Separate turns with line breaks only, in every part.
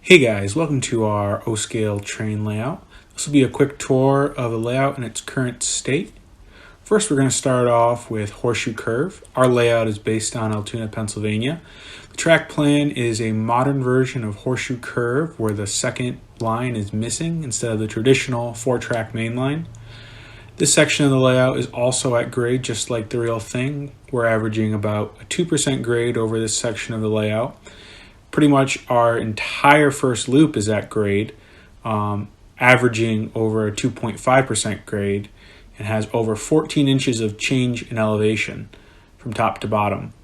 Hey guys, welcome to our O-scale train layout. This will be a quick tour of the layout in its current state. First, we're going to start off with Horseshoe Curve. Our layout is based on Altoona, Pennsylvania. The track plan is a modern version of Horseshoe Curve where the second line is missing instead of the traditional 4-track main line. This section of the layout is also at grade just like the real thing. We're averaging about a 2% grade over this section of the layout. Pretty much our entire first loop is at grade, averaging over a 2.5% grade, and has over 14 inches of change in elevation from top to bottom.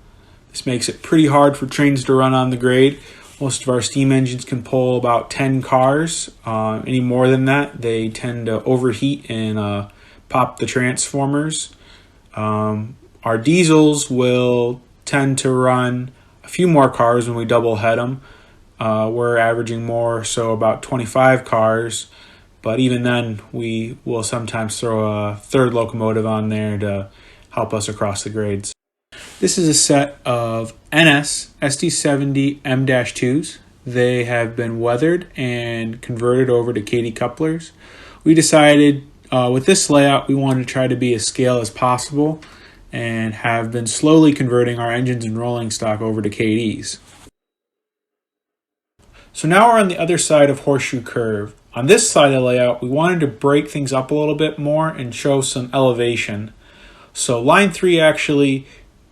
This makes it pretty hard for trains to run on the grade. Most of our steam engines can pull about 10 cars. Any more than that, they tend to overheat and pop the transformers. Our diesels will tend to run a few more cars when we double head them. We're averaging more, so about 25 cars, but even then we will sometimes throw a third locomotive on there to help us across the grades. This is a set of NS SD70 M-2s. They have been weathered and converted over to Kadee couplers. We decided with this layout we wanted to try to be as scale as possible and have been slowly converting our engines and rolling stock over to Kadees. So now we're on the other side of Horseshoe Curve. On this side of the layout, we wanted to break things up a little bit more and show some elevation. So line 3 actually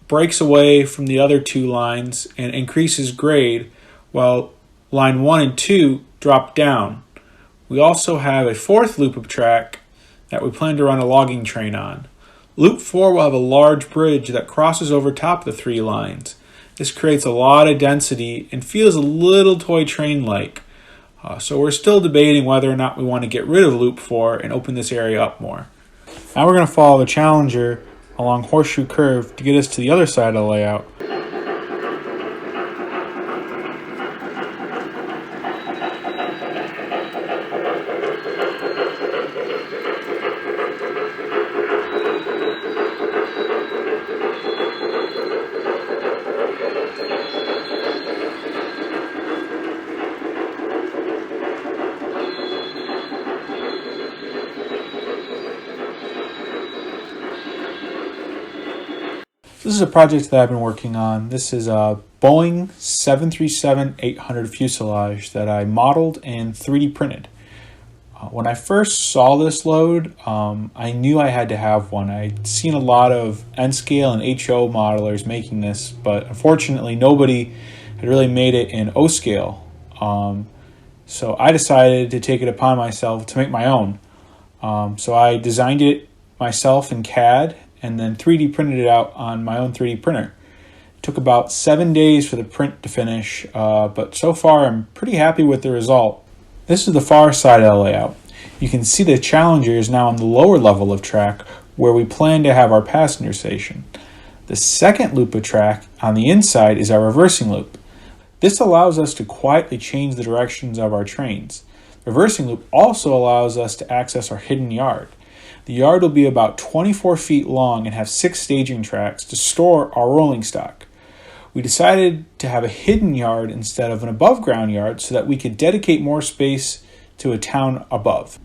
breaks away from the other two lines and increases grade, while line 1 and 2 drop down. We also have a fourth loop of track that we plan to run a logging train on. Loop 4 will have a large bridge that crosses over top of the three lines. This creates a lot of density and feels a little toy train-like. So we're still debating whether or not we want to get rid of Loop 4 and open this area up more. Now we're going to follow the Challenger along Horseshoe Curve to get us to the other side of the layout. This is a project that I've been working on. This is a Boeing 737-800 fuselage that I modeled and 3D printed. When I first saw this load, I knew I had to have one. I'd seen a lot of N-scale and HO modelers making this, but unfortunately nobody had really made it in O-scale. So I decided to take it upon myself to make my own. So I designed it myself in CAD and then 3D printed it out on my own 3D printer. It took about 7 days for the print to finish, but so far I'm pretty happy with the result. This is the far side of the layout. You can see the Challenger is now on the lower level of track where we plan to have our passenger station. The second loop of track on the inside is our reversing loop. This allows us to quietly change the directions of our trains. The reversing loop also allows us to access our hidden yard. The yard will be about 24 feet long and have 6 staging tracks to store our rolling stock. We decided to have a hidden yard instead of an above-ground yard so that we could dedicate more space to a town above.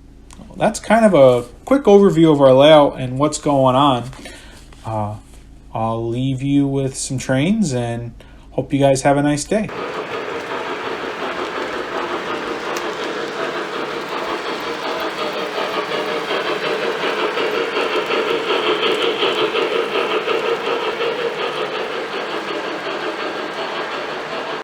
That's kind of a quick overview of our layout and what's going on. I'll leave you with some trains and hope you guys have a nice day.